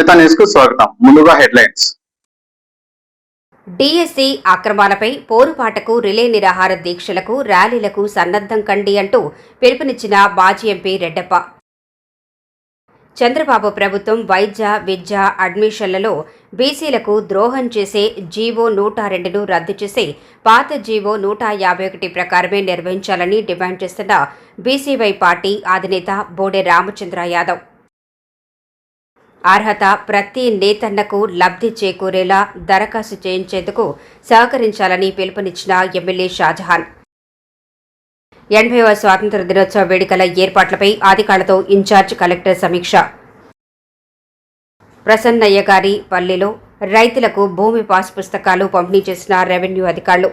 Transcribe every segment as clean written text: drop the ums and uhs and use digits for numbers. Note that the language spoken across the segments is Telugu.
జనతా న్యూస్ కు స్వాగతం. ముందుగా హెడ్లైన్స్. డిఎస్సి అక్రమాలపై పోరుపాటకు, రిలే నిరాహార దీక్షలకు, ర్యాలీలకు సన్నద్దం కండి అంటూ పిలుపునిచ్చిన మాజీ ఎంపీ రెడ్డప్ప. చంద్రబాబు ప్రభుత్వం వైద్య, విద్య, అడ్మిషన్లలో బీసీలకు ద్రోహం చేసే జీవో 102ను రద్దు చేసి పాత జీవో 151 ప్రకారమే నిర్వహించాలని డిమాండ్ చేస్తున్న బీసీవై పార్టీ అధినేత బోడే రామచంద్ర యాదవ్. అర్హత ప్రతి నేతన్నకు లబ్ధి చేకూరేలా దరఖాస్తు చేయించేందుకు సహకరించాలని పిలుపునిచ్చిన ఎమ్మెల్యే షాజహాన్. 80వ స్వాతంత్ర దినోత్సవ వేడుకల ఏర్పాట్లపై అధికారులతో ఇన్ఛార్జ్ కలెక్టర్ సమీక్ష. ప్రసన్నయ్య గారి పల్లెలో రైతులకు భూమి పాస్ పుస్తకాలు పంపిణీ చేసిన రెవెన్యూ అధికారులు.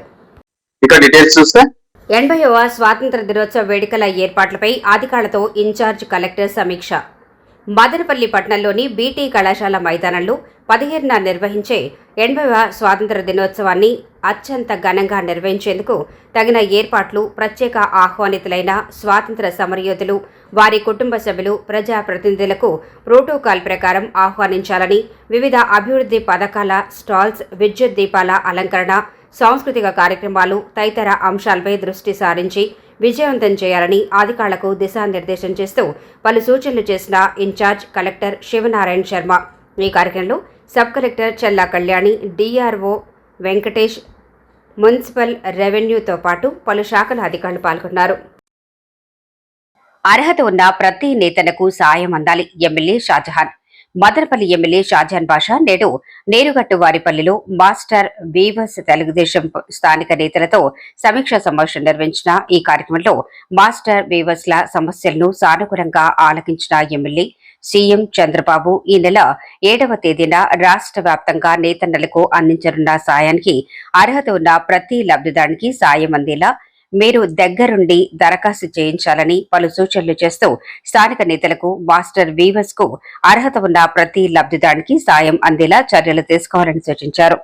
80వ స్వాతంత్ర దినోత్సవ వేడుకల ఏర్పాట్లపై అధికారులతో ఇన్ఛార్జ్ కలెక్టర్ సమీక్ష. మదనపల్లి పట్టణంలోని బీటీ కళాశాల మైదానంలో 15న నిర్వహించే 80వ స్వాతంత్ర దినోత్సవాన్ని అత్యంత ఘనంగా నిర్వహించేందుకు తగిన ఏర్పాట్లు, ప్రత్యేక ఆహ్వానితులైన స్వాతంత్ర సమరయోధులు, వారి కుటుంబ సభ్యులు, ప్రజాప్రతినిధులకు ప్రోటోకాల్ ప్రకారం ఆహ్వానించాలని, వివిధ అభివృద్ధి పథకాల స్టాల్స్, విద్యుత్ దీపాల అలంకరణ, సాంస్కృతిక కార్యక్రమాలు తదితర అంశాలపై దృష్టి సారించి విజయవంతం చేయాలని అధికారులకు దిశానిర్దేశం చేస్తూ పలు సూచనలు చేసిన ఇన్ఛార్జ్ కలెక్టర్ శివనారాయణ శర్మ. ఈ కార్యక్రమంలో సబ్ కలెక్టర్ చల్లా కళ్యాణి, డిఆర్ఓ వెంకటేష్, మున్సిపల్ రెవెన్యూతో పాటు పలు శాఖల అధికారులు పాల్గొన్నారు. అర్హత ఉన్న ప్రతి నేతలకు సాయం అందాలి. ఎమ్మెల్యే షాజహాన్. మదనపల్లి ఎమ్మెల్యే షాజహాన్ బాషా నేడు నేరుగట్టు వారిపల్లిలో మాస్టర్ వీవర్స్ తెలుగుదేశం స్థానిక నేతలతో సమీక్షా సమావేశం నిర్వహించిన ఈ కార్యక్రమంలో మాస్టర్ వీవర్స్ల సమస్యలను సానుకూలంగా ఆలకించిన ఎమ్మెల్యే సీఎం చంద్రబాబు ఈ నెల 7వ తేదీన రాష్ట్ర వ్యాప్తంగా నేతన్నలకు అందించనున్న సాయానికి అర్హత ఉన్న ప్రతి లబ్ధిదారునికి సాయం అందేలా మీరు దగ్గరుండి దరఖాస్తు చేయించాలని పలు సూచనలు చేస్తూ స్థానిక నేతలకు, మాస్టర్ వీవర్స్ కు అర్హత ఉన్న ప్రతి లబ్ధిదారునికి సాయం అందేలా చర్యలు తీసుకోవాలని సూచించారు.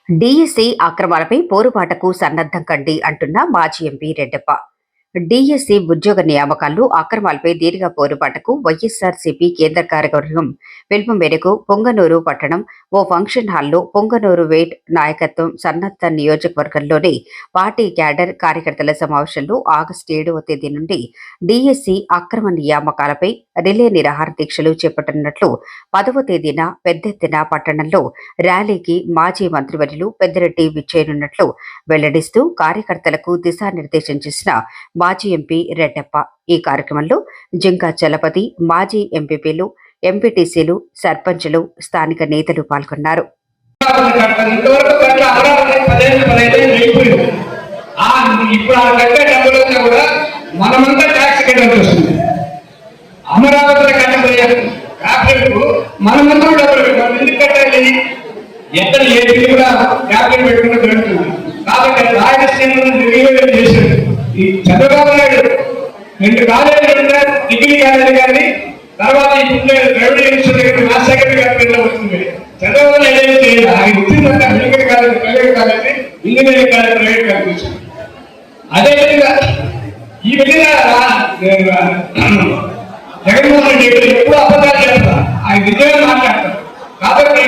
డిఎస్సి అక్రమాలపై పోరుబాటకు సన్నద్దం కండి అంటున్న మాజీ ఎంపీ రెడ్డప్ప. డిఎస్సి ఉద్యోగ నియామకాల్లో అక్రమాలపై దీర్ఘ పోరుబాటకు వైఎస్ఆర్సీపీ కేంద్ర కార్యవర్గం పిలుపు మేరకు పొంగనూరు పట్టణం ఓ ఫంక్షన్ హాల్లో పొంగనూరు వేట్ నాయకత్వం సన్నద్ధ నియోజకవర్గంలోని పార్టీ క్యాడర్ కార్యకర్తల సమావేశంలో ఆగస్టు 7వ తేదీ నుండి డిఎస్సి అక్రమ నియామకాలపై రిలే నిరాహార దీక్షలు చేపట్టనున్నట్లు 10వ తేదీన పెద్ద ఎత్తున పట్టణంలో ర్యాలీకి మాజీ మంత్రివర్యులు పెద్దిరెడ్డి విచ్చేయనున్నట్లు వెల్లడిస్తూ కార్యకర్తలకు దిశానిర్దేశం చేసిన మాజీ ఎంపీ రెడ్డప్ప. ఈ కార్యక్రమంలో జింకా చలపతి, మాజీ ఎంపీపీలు, ఎంపీటీసీలు, సర్పంచులు, స్థానిక నేతలు పాల్గొన్నారు. ఎక్కడ ఏ కూడా క్యాపిటల్ పెట్టుకుని జరుగుతుంది కాబట్టి రాయలసీమను నిర్వీర్యం చేశాడు. ఈ చంద్రబాబు నాయుడు 2 కాలేజీలు డిగ్రీ కాలేజీ కానీ తర్వాత ఇప్పుడు రెవెన్యూ ఇన్స్టిట్యూట్ రాజశేఖర్ గారి పేరులో వస్తుంది. చంద్రబాబు నాయుడు ఏదైతే ఆయన ఇచ్చిందంటే medical college private college, engineering college private college. అదేవిధంగా ఈ విధంగా జగన్మోహన్ రెడ్డి ఎప్పుడు అబద్ధాలు చేస్తారు, ఆయన నిజంగా మాట్లాడతారు. కాబట్టి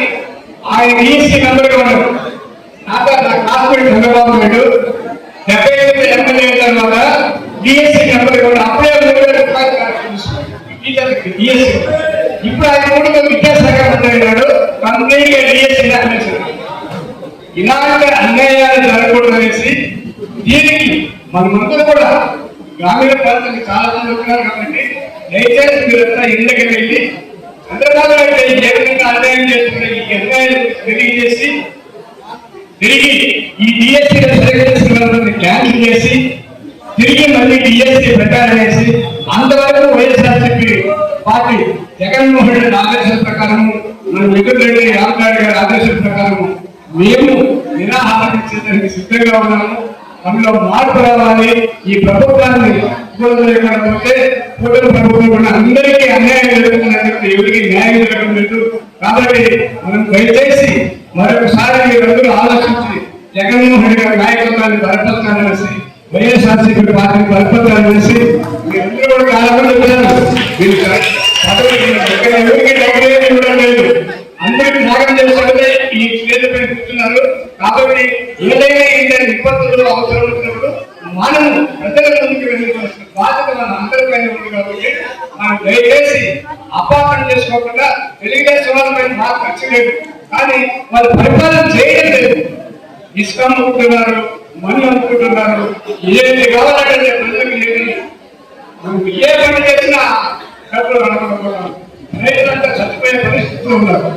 ఆయన ఈసీ మెంబర్గా ఉన్నారు. నాకు కాశ్మీర్ చంద్రబాబు నాయుడు 75 ఎమ్మెల్యే తర్వాత డిఎస్సీ మెంబర్గా ఉన్నారు. అప్పుడే ఇప్పుడు ఆయన కూడా విద్యాశాఖ మంత్రి అయినాడు. కంప్లీట్గా డిఎస్సీ ఇలాంటి అన్యాయాలు జరగకూడదనేసి దీనికి మనమందరూ కూడా గ్రామీణ ప్రాంతానికి చాలా మంది ఉన్నారు కాబట్టి దయచేసి మీరంతా ఇళ్ళకి వెళ్ళి చంద్రబాబు నాయుడు ఏ విధంగా అన్యాయం చేస్తున్న ఈ అన్యాయం తెలియజేసి తిరిగి ఈ డిఎస్సీ క్యాన్సిల్ చేసి తిరిగి మళ్ళీ డిఎస్సీ పెట్టాలనేసి అంతవరకు వైఎస్ఆర్సీపీ పార్టీ జగన్మోహన్ రెడ్డి ఆదేశాల ప్రకారం, మన వెంకటరెడ్డి రామనాయుడు గారి ఆదేశాల ప్రకారం మేము నిరాహారించేదానికి సిద్ధంగా ఉన్నాము. అందులో మార్పు రావాలి. ఈ ప్రభుత్వాన్ని లేకపోతే కూటమి ప్రభుత్వం కూడా అందరికీ అన్యాయం జరుగుతుందని ఎవరికి న్యాయం జరగడం లేదు. కాబట్టి మనం దయచేసి మరొకసారి మీరందరూ ఆలోచించి జగన్మోహన్ రెడ్డి గారి నాయకత్వాన్ని బలపరచాలనేసి, వైఎస్ఆర్సీపీ పార్టీని బలపరచాలనేసి మీరందరూ కూడా చాలా మంది ఉన్నారు. ఎవరికి అవసరం వచ్చినప్పుడు మనము ప్రజల ముందుకు వెళ్ళవలసిన బాధ్యత మన అందరిపైన ఉంది కాబట్టి మనం దయచేసి అపార్థం చేసుకోకుండా తెలుగుదేశం వాళ్ళపై మాకు ఖర్చు లేదు, కానీ వాళ్ళు పరిపాలన చేయడం లేదు. ఇసుక అమ్ముకుంటున్నారు, మన్ను అమ్ముకుంటున్నారు, ఏది కావాలంటే ప్రజలకు ఏది మనం ఏ పని చేసినా డబ్బులు రాకపోవడం, రైతులంతా చచ్చిపోయే పరిస్థితులు ఉన్నారు.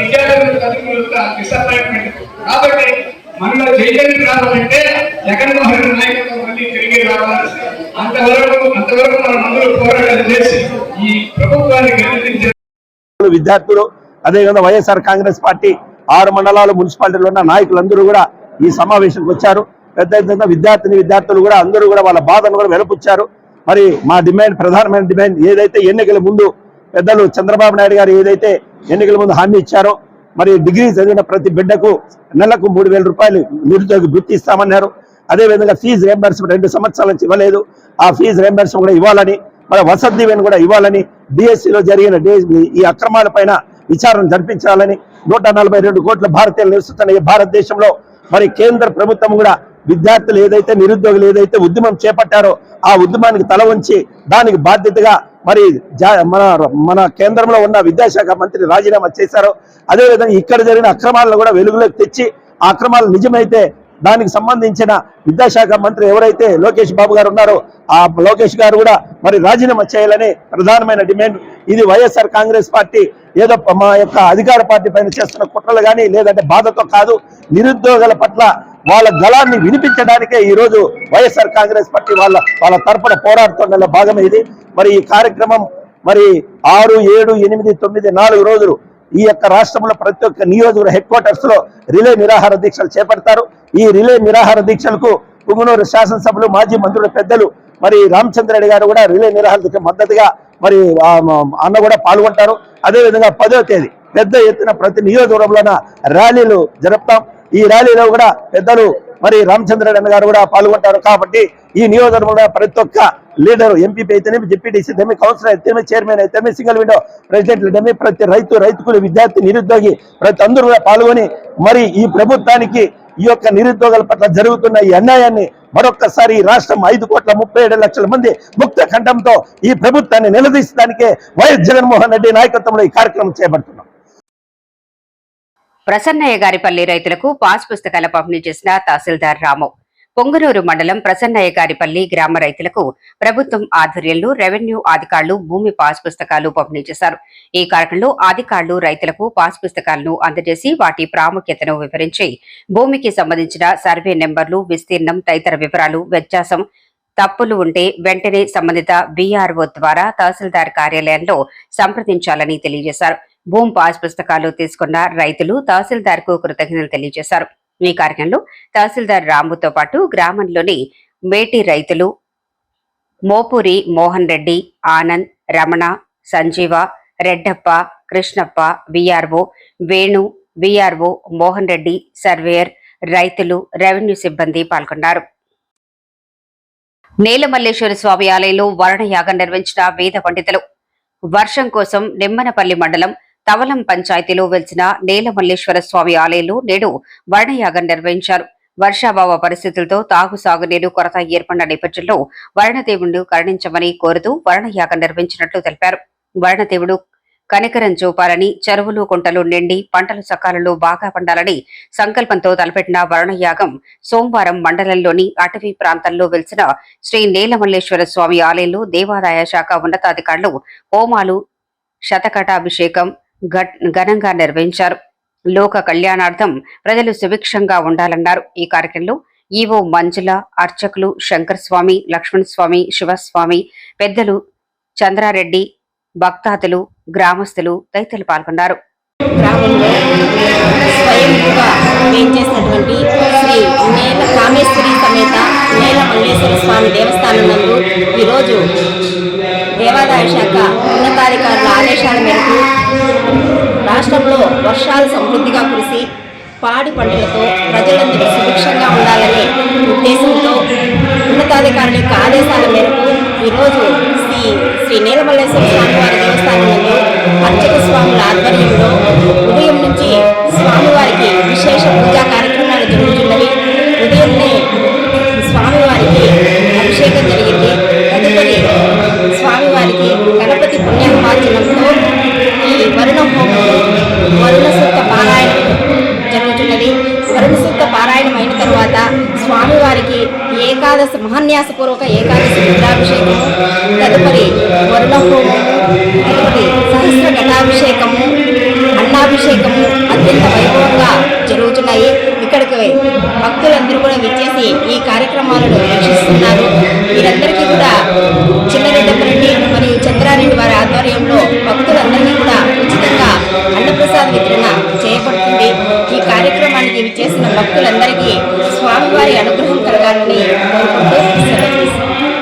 విద్యార్థులు చదువుకుంటా డిసప్పాయింట్మెంట్. కాబట్టి మనలో చైతన్యం రావాలంటే జగన్మోహన్ రెడ్డి నాయకత్వం మళ్ళీ తిరిగి రావాలి. అంతవరకు మనం అందరూ పోరాటాలు చేసి ఈ ప్రభుత్వాన్ని గెలిపించే విద్యార్థులు, అదేవిధంగా వైఎస్ఆర్ కాంగ్రెస్ పార్టీ 6 మండలాలు మున్సిపాలిటీలో ఉన్న నాయకులందరూ కూడా ఈ సమావేశంకి వచ్చారు. పెద్ద ఎత్తున విద్యార్థులు కూడా అందరూ కూడా వాళ్ళ బాధను కూడా వెలుపుచ్చారు. మరి మా డిమాండ్, ప్రధానమైన డిమాండ్ ఏదైతే ఎన్నికల ముందు పెద్దలు చంద్రబాబు నాయుడు గారు ఏదైతే ఎన్నికల ముందు హామీ ఇచ్చారో, మరి డిగ్రీ చదివిన ప్రతి బిడ్డకు నెలకు 3,000 రూపాయలు నిరుద్యోగ వృత్తి ఇస్తామన్నారు. అదేవిధంగా ఫీజు రియంబర్స్మెంట్ 2 సంవత్సరాల నుంచి ఇవ్వలేదు, ఆ ఫీజు రియంబర్స్మెంట్ కూడా ఇవ్వాలని, మరి వసతి దీవెన కూడా ఇవ్వాలని, డిఎస్సిలో జరిగిన ఈ అక్రమాలపైన విచారణ జరిపించాలని, 142 కోట్ల భారతీయులు నివసిస్తున్న ఈ భారతదేశంలో మరి కేంద్ర ప్రభుత్వం కూడా విద్యార్థులు ఏదైతే నిరుద్యోగులు ఏదైతే ఉద్యమం చేపట్టారో ఆ ఉద్యమానికి తల వంచి దానికి బాధ్యతగా మరి మన కేంద్రంలో ఉన్న విద్యాశాఖ మంత్రి రాజీనామా చేశారో, అదేవిధంగా ఇక్కడ జరిగిన అక్రమాలను కూడా వెలుగులోకి తెచ్చి ఆ అక్రమాలు నిజమైతే దానికి సంబంధించిన విద్యాశాఖ మంత్రి ఎవరైతే లోకేష్ బాబు గారు ఉన్నారో ఆ లోకేష్ గారు కూడా మరి రాజీనామా చేయాలని ప్రధానమైన డిమాండ్. ఇది వైఎస్ఆర్ కాంగ్రెస్ పార్టీ ఏదో మా యొక్క అధికార పార్టీ పైన చేస్తున్న కుట్రలు కానీ లేదంటే బాధతో కాదు, నిరుద్యోగుల పట్ల వాళ్ళ గళాన్ని వినిపించడానికే ఈ రోజు వైఎస్ఆర్ కాంగ్రెస్ పార్టీ వాళ్ళ తరపున పోరాడుతున్న భాగం ఇది. మరి ఈ కార్యక్రమం మరి 6, 7, 8, 9, 4 రోజులు ఈ యొక్క రాష్ట్రంలో ప్రతి ఒక్క నియోజకవర్గ హెడ్ క్వార్టర్స్ లో రిలే నిరాహార దీక్షలు చేపడతారు. ఈ రిలే నిరాహార దీక్షలకు పుంగనూరు శాసనసభ్యులు, మాజీ మంత్రులు పెద్దలు మరి రామచంద్రరెడ్డి గారు కూడా రిలే నిరాహార దీక్ష మద్దతుగా మరి అన్న కూడా పాల్గొంటారు. అదేవిధంగా 10వ తేదీ పెద్ద ఎత్తున ప్రతి నియోజకవర్గంలోన ర్యాలీలు జరుపుతాం. ఈ ర్యాలీలో కూడా పెద్దలు మరి రామచంద్రరెడ్డి గారు కూడా పాల్గొంటారు. కాబట్టి ఈ నియోజకవర్గంలో ప్రతి ఒక్క లీడరు, ఎంపీపీ అయితేనేమి, డిప్యూటీసీ అయితేనేమి, కౌన్సిలర్ అయితేనేమి, చైర్మన్ అయితేనేమి, సింగిల్ విండో ప్రెసిడెంట్లు అయితేనేమి, ప్రతి రైతులు, విద్యార్థి, నిరుద్యోగి ప్రతి అందరూ కూడా పాల్గొని మరి ఈ ప్రభుత్వానికి ఈ యొక్క నిరుద్యోగుల పట్ల జరుగుతున్న ఈ అన్యాయాన్ని మరొక్కసారి రాష్ట్రం 5,37,00,000 మంది ముక్త కంఠంతో ఈ ప్రభుత్వాన్ని నిలదీసడానికే వైఎస్ జగన్మోహన్ రెడ్డి నాయకత్వంలో ఈ కార్యక్రమం చేపడుతున్నాం. ప్రసన్నయ్యగారిపల్లి రైతులకు పాస్ పుస్తకాల పంపిణీ చేసిన తహసీల్దార్ రాము. పొంగనూరు మండలం ప్రసన్నయ్యగారిపల్లి గ్రామ రైతులకు ప్రభుత్వం ఆధ్వర్యంలో రెవెన్యూ అధికారులు భూమి పాస్ పుస్తకాలు పంపిణీ చేశారు. ఈ కార్యక్రమంలో అధికారులు రైతులకు పాస్ పుస్తకాలను అందజేసి వాటి ప్రాముఖ్యతను వివరించి భూమికి సంబంధించిన సర్వే నెంబర్లు, విస్తీర్ణం తదితర వివరాలు, వ్యత్యాసం, తప్పులు ఉంటే వెంటనే సంబంధిత బీఆర్ఓ ద్వారా తహసీల్దార్ కార్యాలయంలో సంప్రదించాలని తెలియజేశారు. భూమి పాస్ పుస్తకాలు తీసుకున్న రైతులు తహసీల్దార్ కు కృతజ్ఞతలు తెలియజేశారు. ఈ కార్యక్రమంలో తహసీల్దార్ రాముతో పాటు గ్రామంలోని మేటి రైతులు Mopuri Mohan Reddy, Anand, Ramana, Sanjeeva, Reddappa, Krishnappa, VRO Venu, VRO Mohan Reddy, surveyor, రైతులు, రెవెన్యూ సిబ్బంది పాల్గొన్నారు. నేలమల్లేశ్వర స్వామి ఆలయంలో వరుణయాగం నిర్వహించిన వేద పండితులు. వర్షం కోసం నిమ్మనపల్లి మండలం తవలం పంచాయతీలో వెలిసిన నేలమల్లేశ్వర స్వామి ఆలయంలో నేడు వరుణయాగం నిర్వహించారు. వర్షాభావ పరిస్థితులతో సాగునీరు కొరత ఏర్పడిన నేపథ్యంలో వరుణదేవుడు కరుణించమని కోరుతూ వరుణయాగం నిర్వహించినట్లు తెలిపారు. వరుణదేవుడు కనికరం చూపాలని, చెరువులు కుంటలు నిండి పంటలు సకాలంలో బాగా పండాలని సంకల్పంతో తలపెట్టిన వరుణయాగం సోమవారం మండలంలోని అటవీ ప్రాంతంలో వెలిసిన శ్రీ నేలమల్లేశ్వర స్వామి ఆలయంలో దేవాదాయ శాఖ ఉన్నతాధికారులు హోమాలు, శతకటాభిషేకం ఘనంగా నిర్వహించారు. లోక కళ్యాణార్థం ప్రజలు సుభిక్షంగా ఉండాలన్నారు. ఈ కార్యక్రమంలో ఈవో మంజుల, అర్చకులు శంకరస్వామి, లక్ష్మణస్వామి, శివస్వామి, పెద్దలు చంద్రారెడ్డి, భక్తాదులు, గ్రామస్తులు తదితరులు పాల్గొన్నారు. గ్రామంలో స్వయంగా వేంచేసినటువంటి శ్రీ కామేశ్వరి సమేత నేలమల్లేశ్వర స్వామి దేవస్థానం నందు ఈరోజు దేవాదాయ శాఖ ఉన్నతాధికారుల ఆదేశాల మేరకు రాష్ట్రంలో వర్షాలు సమృద్ధిగా కురిసి పాడి పంటలతో ప్రజలందరూ సుభిక్షంగా ఉండాలనే ఉద్దేశంతో ఉన్నతాధికారుల యొక్క ఆదేశాల మేరకు ఈరోజు శ్రీ నేలమల్లేశ్వర స్వామి వారి దేవస్థానం నందు అర్చక స్వాముల ఆధ్వర్యంలో ఉదయం నుంచి స్వామివారికి విశేష పూజా కార్యక్రమాలు జరుగుతున్నవి. ఉదయాన్నే వరుణ హోమము, వరుణ సూక్త పారాయణం జరుగుతున్నది. వరుణ సూక్త పారాయణం అయిన తరువాత స్వామివారికి ఏకాదశి మహాన్యాసపూర్వక ఏకాదశి రుద్రాభిషేకము, తదుపరి వరుణ హోమము, తదుపరి సహస్ర ఘటాభిషేకము, అన్నాభిషేకము అత్యంత వైభవంగా జరుగుతున్నాయి. ఇక్కడికి భక్తులందరూ కూడా విచ్చేసి ఈ కార్యక్రమాలను వీక్షిస్తున్నారు. వీరందరికీ కూడా చిన్నరెడ్డపరెడ్డి మరియు చంద్రారెడ్డి వారి ఆధ్వర్యంలో భక్తులందరికీ కూడా ఉచితంగా అన్నప్రసాద వితరణ చేయబడుతుంది. ఈ కార్యక్రమానికి విచ్చేసిన భక్తులందరికీ స్వామివారి అనుగ్రహం కలగాలని కోరుకుంటూ సెలవు తీసుకుంటున్నాను.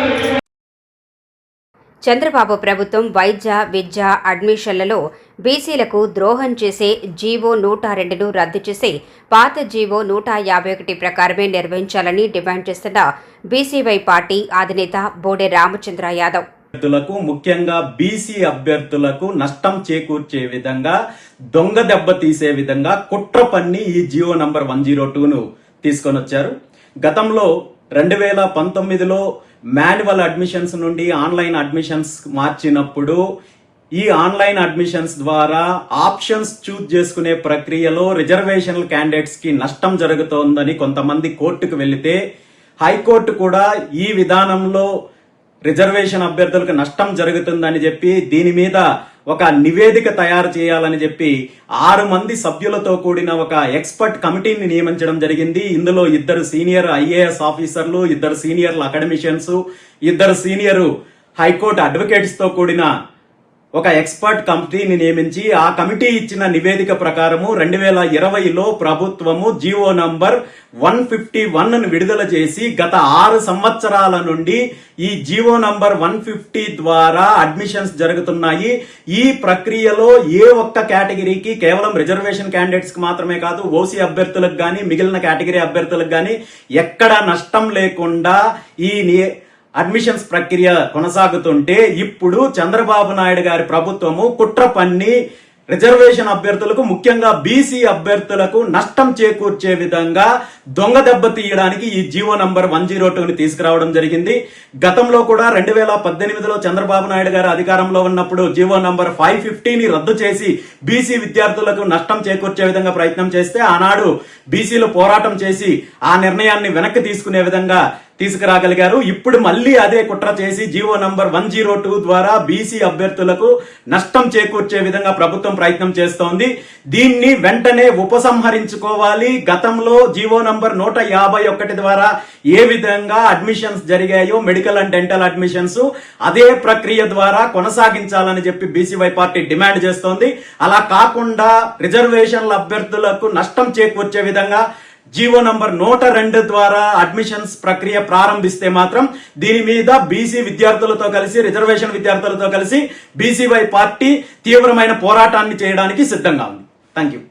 చంద్రబాబు ప్రభుత్వం వైద్య, విద్య, అడ్మిషన్లలో బీసీలకు ద్రోహం చేసే జీవో 102ను రద్దు చేసి పాత జీవో 151 ప్రకారమే నిర్వహించాలని డిమాండ్ చేస్తున్న బీసీవై పార్టీ అధినేత బోడే రామచంద్ర యాదవ్ అభ్యర్థులకు, ముఖ్యంగా బీసీ అభ్యర్థులకు నష్టం చేకూర్చే విధంగా, దొంగ దెబ్బ తీసే విధంగా కుట్ర పన్ని ఈ జియో నంబర్ 102ను తీసుకొని వచ్చారు. గతంలో 2019లో మాన్యువల్ అడ్మిషన్స్ నుండి ఆన్లైన్ అడ్మిషన్స్ మార్చినప్పుడు ఈ ఆన్లైన్ అడ్మిషన్స్ ద్వారా ఆప్షన్స్ చూజ్ చేసుకునే ప్రక్రియలో రిజర్వేషనల్ క్యాండిడేట్స్ కి నష్టం జరుగుతోందని కొంతమంది కోర్టుకు వెళితే హైకోర్టు కూడా ఈ విధానంలో రిజర్వేషన్ అభ్యర్థులకు నష్టం జరుగుతుందని చెప్పి దీని మీద ఒక నివేదిక తయారు చేయాలని చెప్పి 6 మంది సభ్యులతో కూడిన ఒక ఎక్స్పర్ట్ కమిటీని నియమించడం జరిగింది. ఇందులో 2 సీనియర్ ఐఏఎస్ ఆఫీసర్లు, 2 senior academicians, 2 senior high court advocates తో కూడిన ఒక ఎక్స్పర్ట్ కమిటీని నియమించి ఆ కమిటీ ఇచ్చిన నివేదిక ప్రకారము 2020లో ప్రభుత్వము జీవో నంబర్ 151ను విడుదల చేసి గత 6 సంవత్సరాల నుండి ఈ జీవో నంబర్ 150 ద్వారా అడ్మిషన్స్ జరుగుతున్నాయి. ఈ ప్రక్రియలో ఏ ఒక్క కేటగిరీకి, కేవలం రిజర్వేషన్ క్యాండిడేట్స్ కి మాత్రమే కాదు, ఓసీ అభ్యర్థులకు గాని మిగిలిన కేటగిరీ అభ్యర్థులకు గాని ఎక్కడ నష్టం లేకుండా ఈ అడ్మిషన్స్ ప్రక్రియ కొనసాగుతుంటే ఇప్పుడు చంద్రబాబు నాయుడు గారి ప్రభుత్వము కుట్ర పన్ని రిజర్వేషన్ అభ్యర్థులకు, ముఖ్యంగా బీసీ అభ్యర్థులకు నష్టం చేకూర్చే విధంగా దొంగ దెబ్బ తీయడానికి ఈ జీవో నంబర్ 102ని తీసుకురావడం జరిగింది. గతంలో కూడా 2018లో చంద్రబాబు నాయుడు గారు అధికారంలో ఉన్నప్పుడు జీవో నంబర్ 550ని రద్దు చేసి బీసీ విద్యార్థులకు నష్టం చేకూర్చే విధంగా ప్రయత్నం చేస్తే ఆనాడు బీసీలు పోరాటం చేసి ఆ నిర్ణయాన్ని వెనక్కి తీసుకునే విధంగా తీసుకురాగలిగారు. ఇప్పుడు మళ్ళీ అదే కుట్ర చేసి జీవో నంబర్ 102 ద్వారా బీసీ అభ్యర్థులకు నష్టం చేకూర్చే విధంగా ప్రభుత్వం ప్రయత్నం చేస్తోంది. దీన్ని వెంటనే ఉపసంహరించుకోవాలి. గతంలో జీవో నంబర్ 151 ద్వారా ఏ విధంగా అడ్మిషన్స్ జరిగాయో, మెడికల్ అండ్ డెంటల్ అడ్మిషన్స్, అదే ప్రక్రియ ద్వారా కొనసాగించాలని చెప్పి బీసీవై పార్టీ డిమాండ్ చేస్తోంది. అలా కాకుండా రిజర్వేషన్ల అభ్యర్థులకు నష్టం చేకూర్చే విధంగా జీవో నంబర్ 102 ద్వారా అడ్మిషన్స్ ప్రక్రియ ప్రారంభిస్తే మాత్రం దీని మీద బీసీ విద్యార్థులతో కలిసి, రిజర్వేషన్ విద్యార్థులతో కలిసి బీసీవై పార్టీ తీవ్రమైన పోరాటాన్ని చేయడానికి సిద్ధంగా ఉంది. Thank you.